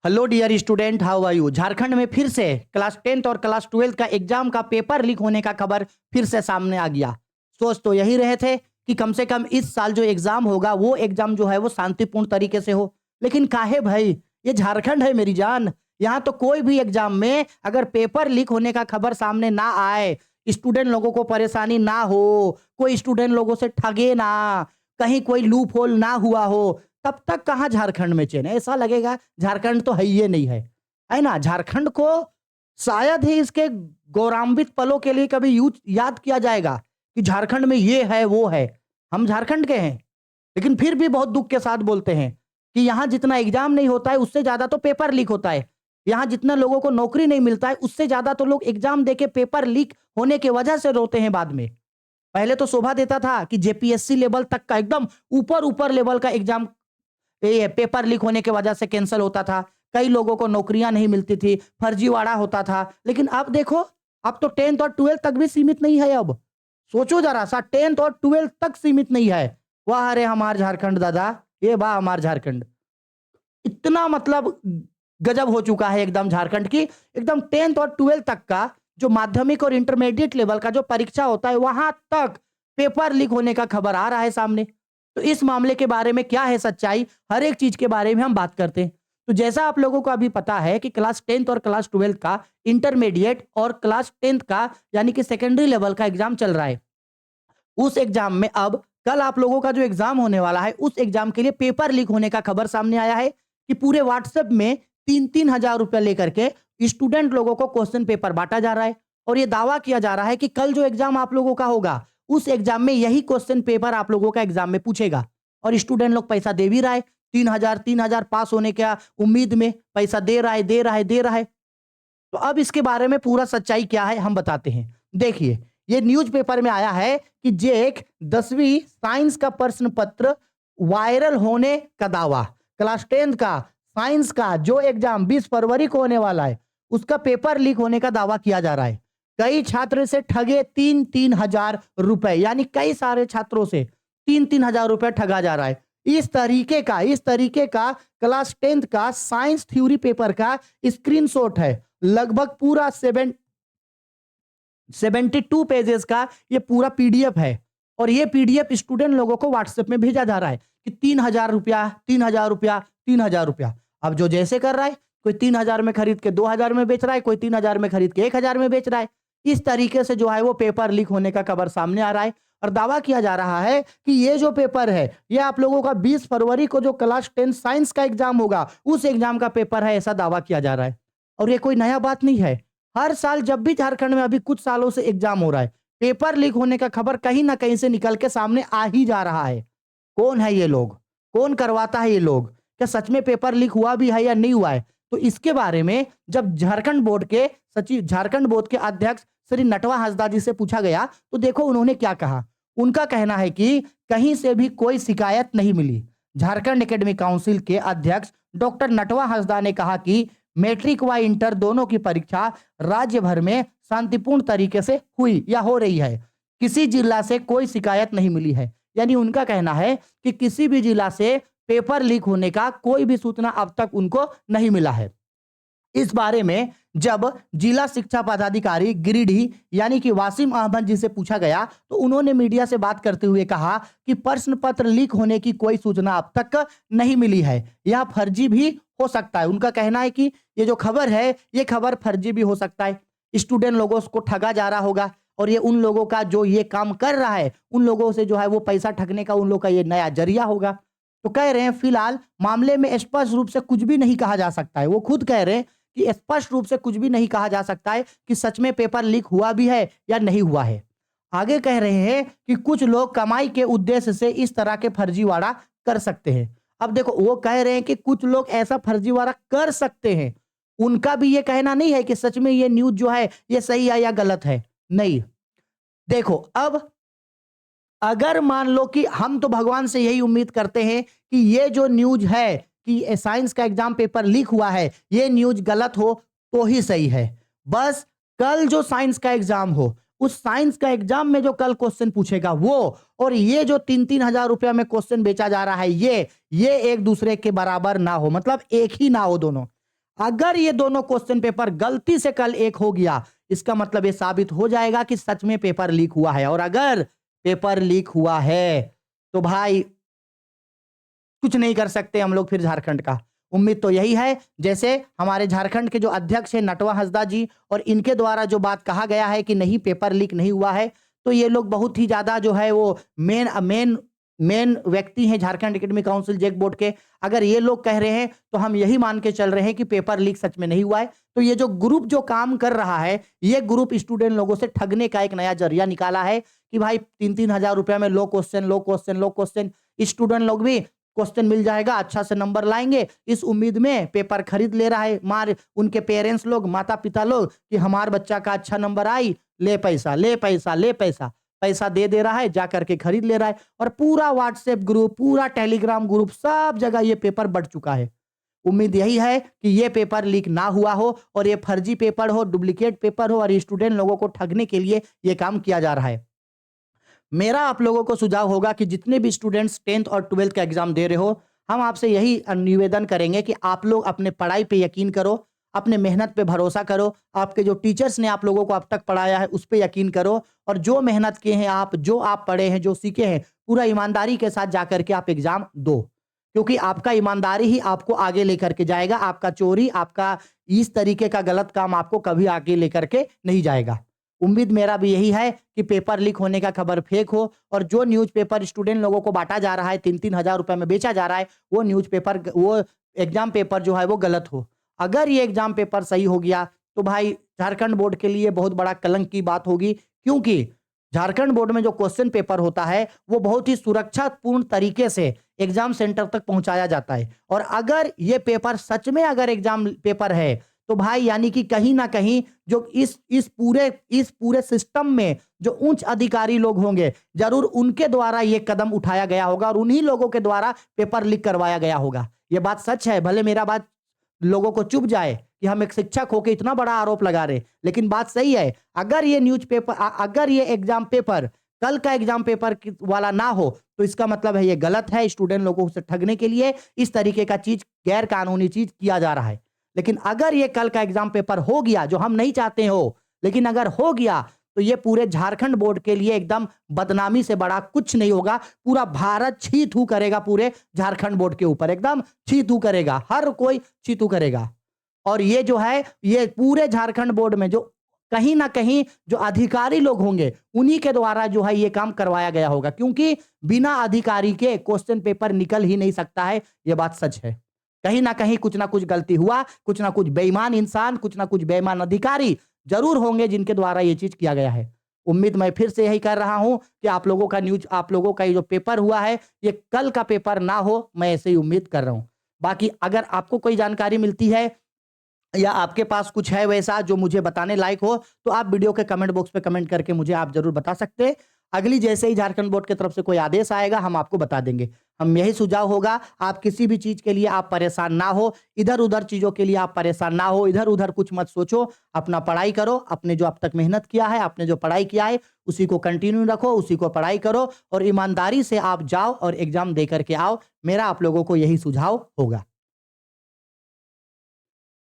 Hello dear student, how are you. Jharkhand में फिर से क्लास 10th और क्लास 12th का एग्जाम का पेपर लीक होने का खबर फिर से सामने आ गया। सोच तो यही रहे थे कि कम से कम इस साल जो एग्जाम होगा वो एग्जाम जो है वो शांतिपूर्ण तरीके से हो, लेकिन काहे भाई, ये झारखंड है मेरी जान। यहाँ तो कोई भी एग्जाम में अगर पेपर लीक होने का खबर सामने ना आए, स्टूडेंट लोगों को परेशानी ना हो, कोई स्टूडेंट लोगों से ठगे ना, कहीं कोई लूप होल ना हुआ हो, तब तक कहाँ झारखंड में चैन है। ऐसा लगेगा झारखंड तो है ही नहीं है ना। झारखंड को शायद ही इसके गौरवान्वित पलों के लिए कभी याद किया जाएगा कि झारखंड में ये है वो है। हम झारखंड के हैं, लेकिन फिर भी बहुत दुख के साथ बोलते हैं कि यहाँ जितना एग्जाम नहीं होता है उससे ज्यादा तो पेपर लीक होता है। यहाँ जितना लोगों को नौकरी नहीं मिलता है उससे ज्यादा तो लोग एग्जाम देके पेपर लीक होने की वजह से रोते हैं बाद में। पहले तो शोभा देता था कि जेपीएससी लेवल तक का एकदम ऊपर ऊपर लेवल का एग्जाम ये पेपर लीक होने की वजह से कैंसिल होता था, कई लोगों को नौकरियां नहीं मिलती थी, फर्जीवाड़ा होता था। लेकिन अब देखो, अब तो 10th और 12th तक भी सीमित नहीं है। अब सोचो जरा सा, 10th और 12th तक सीमित नहीं है। वाह अरे हमार झारखंड दादा, ये वाह हमार झारखंड। इतना मतलब गजब हो चुका है एकदम झारखंड की। एकदम 10th और 12th तक का जो माध्यमिक और इंटरमीडिएट लेवल का जो परीक्षा होता है वहां तक पेपर लीक होने का खबर आ रहा है सामने। तो इस मामले के बारे में क्या है सच्चाई, हर एक चीज के बारे में हम बात करते हैं। तो जैसा आप लोगों को अभी पता है कि क्लास 10th और क्लास 12th का इंटरमीडिएट और क्लास 10th का यानी कि सेकेंडरी लेवल का एग्जाम चल रहा है। उस एग्जाम में अब कल आप लोगों का जो एग्जाम होने वाला है उस एग्जाम के लिए पेपर लीक होने का खबर सामने आया है कि पूरे व्हाट्सएप में 3-3 हजार रुपया लेकर के स्टूडेंट लोगों को क्वेश्चन पेपर बांटा जा रहा है। और यह दावा किया जा रहा है कि कल जो एग्जाम आप लोगों का होगा उस एग्जाम में यही क्वेश्चन पेपर आप लोगों का एग्जाम में पूछेगा। और स्टूडेंट लोग पैसा दे भी रहा है, 3,000 पास होने का उम्मीद में पैसा दे रहा है दे रहा है दे रहा है। तो अब इसके बारे में पूरा सच्चाई क्या है हम बताते हैं। देखिए, ये न्यूज़पेपर में आया है कि जेक 10वीं साइंस का प्रश्न पत्र वायरल होने का दावा। क्लास 10th का साइंस का जो एग्जाम 20 फरवरी को होने वाला है उसका पेपर लीक होने का दावा किया जा रहा है। कई छात्र से ठगे 3-3 हजार रुपए, यानी कई सारे छात्रों से 3-3 हजार रुपए ठगा जा रहा है। इस तरीके का क्लास 10th का साइंस थ्योरी पेपर का स्क्रीनशॉट है। लगभग पूरा 72 पेजेस का ये पूरा पीडीएफ है। और ये पीडीएफ स्टूडेंट लोगों को व्हाट्सएप में भेजा जा रहा है कि 3,000 रुपया 3,000 रुपया 3,000 रुपया। अब जो जैसे कर रहा है, कोई 3,000 में खरीद के 2,000 में बेच रहा है, कोई 3,000 में खरीद के 1,000 में बेच रहा है। इस तरीके से जो है वो पेपर लीक होने का खबर सामने आ रहा है। और दावा किया जा रहा है कि ये जो पेपर है ये आप लोगों का 20 फरवरी को जो क्लास 10 साइंस का एग्जाम होगा उस एग्जाम का पेपर है, ऐसा दावा किया जा रहा है। और ये कोई नया बात नहीं है। हर साल जब भी झारखंड में अभी कुछ सालों से एग्जाम हो रहा है, पेपर लीक होने का खबर कहीं ना कहीं से निकल के सामने आ ही जा रहा है। कौन है ये लोग, कौन करवाता है ये लोग, क्या सच में पेपर लीक हुआ भी है या नहीं हुआ है? तो इसके बारे में जब झारखंड बोर्ड के अध्यक्ष श्री नटवा हंसदा जी से पूछा गया तो देखो उन्होंने क्या कहा। उनका कहना है कि कहीं से भी कोई शिकायत नहीं मिली। झारखंड एकेडमिक काउंसिल के अध्यक्ष डॉक्टर नटवा हंसदा ने कहा कि मैट्रिक व इंटर दोनों की परीक्षा राज्य भर में शांतिपूर्ण तरीके से हुई या हो रही है। किसी जिला से कोई शिकायत नहीं मिली है। यानी उनका कहना है कि किसी भी जिला से पेपर लीक होने का कोई भी सूचना अब तक उनको नहीं मिला है। इस बारे में जब जिला शिक्षा पदाधिकारी गिरिडीह यानी कि वासिम अहमद जी से पूछा गया तो उन्होंने मीडिया से बात करते हुए कहा कि प्रश्न पत्र लीक होने की कोई सूचना अब तक नहीं मिली है। यह फर्जी भी हो सकता है। उनका कहना है कि ये जो खबर है ये खबर फर्जी भी हो सकता है। स्टूडेंट लोगों को ठगा जा रहा होगा और ये उन लोगों का जो ये काम कर रहा है उन लोगों से जो है वो पैसा ठगने का उन लोगों का ये नया जरिया होगा। तो कह रहे हैं फिलहाल मामले में स्पष्ट रूप से कुछ भी नहीं कहा जा सकता है। वो खुद कह रहे हैं कि स्पष्ट रूप से कुछ भी नहीं कहा जा सकता है कि सच में पेपर लीक हुआ भी है या नहीं हुआ है। आगे कह रहे हैं कि कुछ लोग कमाई के उद्देश्य से इस तरह के फर्जीवाड़ा कर सकते हैं। अब देखो, वो कह रहे हैं कि कुछ लोग ऐसा फर्जीवाड़ा कर सकते हैं। उनका भी ये कहना नहीं है कि सच में ये न्यूज जो है ये सही है या गलत है। नहीं, देखो, अब अगर मान लो कि हम तो भगवान से यही उम्मीद करते हैं कि ये जो न्यूज है कि साइंस का एग्जाम पेपर लीक हुआ है ये न्यूज गलत हो तो ही सही है। बस कल जो साइंस का एग्जाम हो उस साइंस का एग्जाम में जो कल क्वेश्चन पूछेगा वो और ये जो 3-3 हजार रुपया में क्वेश्चन बेचा जा रहा है ये एक दूसरे के बराबर ना हो, मतलब एक ही ना हो दोनों। अगर ये दोनों क्वेश्चन पेपर गलती से कल एक हो गया, इसका मतलब ये साबित हो जाएगा कि सच में पेपर लीक हुआ है। और अगर पेपर लीक हुआ है तो भाई कुछ नहीं कर सकते हम लोग फिर झारखंड का। उम्मीद तो यही है, जैसे हमारे झारखंड के जो अध्यक्ष है नटवा हंसदा जी, और इनके द्वारा जो बात कहा गया है कि नहीं पेपर लीक नहीं हुआ है, तो ये लोग बहुत ही ज्यादा जो है वो मेन व्यक्ति हैं झारखंड एकेडमिक काउंसिल जेक बोर्ड के। अगर ये लोग कह रहे हैं तो हम यही मान के चल रहे हैं कि पेपर लीक सच में नहीं हुआ है। तो ये जो ग्रुप जो काम कर रहा है, ये ग्रुप स्टूडेंट लोगों से ठगने का एक नया जरिया निकाला है कि भाई 3-3 हजार रुपए में लो क्वेश्चन स्टूडेंट लोग भी क्वेश्चन मिल जाएगा, अच्छा से नंबर लाएंगे, इस उम्मीद में पेपर खरीद ले रहा है मार उनके पेरेंट्स लोग, माता पिता लोग, कि हमार बच्चा का अच्छा नंबर आई, ले पैसा ले पैसा ले पैसा, पैसा दे रहा है, जा करके खरीद ले रहा है। और पूरा व्हाट्सएप ग्रुप, पूरा टेलीग्राम ग्रुप, सब जगह ये पेपर बढ़ चुका है। उम्मीद यही है कि ये पेपर लीक ना हुआ हो और ये फर्जी पेपर हो, डुप्लीकेट पेपर हो, और स्टूडेंट लोगों को ठगने के लिए ये काम किया जा रहा है। मेरा आप लोगों को सुझाव होगा कि जितने भी स्टूडेंट्स 10th और 12th का एग्जाम दे रहे हो, हम आपसे यही निवेदन करेंगे कि आप लोग अपने पढ़ाई पे यकीन करो, अपने मेहनत पे भरोसा करो, आपके जो टीचर्स ने आप लोगों को अब तक पढ़ाया है उस पे यकीन करो, और जो मेहनत किए हैं आप, जो आप पढ़े हैं, जो सीखे हैं, पूरा ईमानदारी के साथ जाकर के आप एग्जाम दो, क्योंकि आपका ईमानदारी ही आपको आगे लेकर के जाएगा। आपका चोरी, आपका इस तरीके का गलत काम आपको कभी आगे लेकर के नहीं जाएगा। उम्मीद मेरा भी यही है कि पेपर लीक होने का खबर फेक हो, और जो न्यूज़पेपर स्टूडेंट लोगों को बांटा जा रहा है, 3-3 हजार रुपए में बेचा जा रहा है, वो न्यूज़पेपर, वो एग्जाम पेपर जो है वो गलत हो। अगर ये एग्जाम पेपर सही हो गया तो भाई झारखंड बोर्ड के लिए बहुत बड़ा कलंक की बात होगी, क्योंकि झारखंड बोर्ड में जो क्वेश्चन पेपर होता है वो बहुत ही सुरक्षापूर्ण तरीके से एग्जाम सेंटर तक पहुंचाया जाता है। और अगर ये पेपर सच में अगर एग्जाम पेपर है तो भाई यानी कि कहीं ना कहीं जो इस पूरे सिस्टम में जो उच्च अधिकारी लोग होंगे, जरूर उनके द्वारा ये कदम उठाया गया होगा और उन्हीं लोगों के द्वारा पेपर लीक करवाया गया होगा। ये बात सच है, भले मेरा बात लोगों को चुभ जाए कि हम एक शिक्षक होकर इतना बड़ा आरोप लगा रहे, लेकिन बात सही है। अगर ये न्यूज़पेपर, अगर ये एग्जाम पेपर कल का एग्जाम पेपर वाला ना हो तो इसका मतलब है ये गलत है, स्टूडेंट लोगों से ठगने के लिए इस तरीके का चीज, गैर कानूनी चीज किया जा रहा है। लेकिन अगर ये कल का एग्जाम पेपर हो गया, जो हम नहीं चाहते हो, लेकिन अगर हो गया तो ये पूरे झारखंड बोर्ड के लिए एकदम बदनामी से बड़ा कुछ नहीं होगा। पूरा भारत छी थू करेगा पूरे झारखंड बोर्ड के ऊपर, एकदम छी थू करेगा, हर कोई छी थू करेगा। और ये जो है, ये पूरे झारखंड बोर्ड में जो कहीं ना कहीं जो अधिकारी लोग होंगे उन्हीं के द्वारा जो है ये काम करवाया गया होगा, क्योंकि बिना अधिकारी के क्वेश्चन पेपर निकल ही नहीं सकता है। ये बात सच है। कहीं ना कहीं कुछ ना कुछ गलती हुआ, कुछ ना कुछ बेईमान इंसान, कुछ ना कुछ बेईमान अधिकारी जरूर होंगे जिनके द्वारा ये चीज किया गया है। उम्मीद मैं फिर से यही कर रहा हूं कि आप लोगों का न्यूज, आप लोगों का ये जो पेपर हुआ है ये कल का पेपर ना हो, मैं ऐसे ही उम्मीद कर रहा हूं। बाकी अगर आपको कोई जानकारी मिलती है या आपके पास कुछ है वैसा जो मुझे बताने लायक हो, तो आप वीडियो के कमेंट बॉक्स पे कमेंट करके मुझे आप जरूर बता सकते हैं। अगली जैसे ही झारखंड बोर्ड की तरफ से कोई आदेश आएगा हम आपको बता देंगे। हम यही सुझाव होगा, आप किसी भी चीज के लिए आप परेशान ना हो, इधर उधर चीजों के लिए आप परेशान ना हो, इधर उधर कुछ मत सोचो, अपना पढ़ाई करो, अपने जो अब तक मेहनत किया है, आपने जो पढ़ाई किया है उसी को कंटिन्यू रखो, उसी को पढ़ाई करो और ईमानदारी से आप जाओ और एग्जाम दे करके आओ। मेरा आप लोगों को यही सुझाव होगा।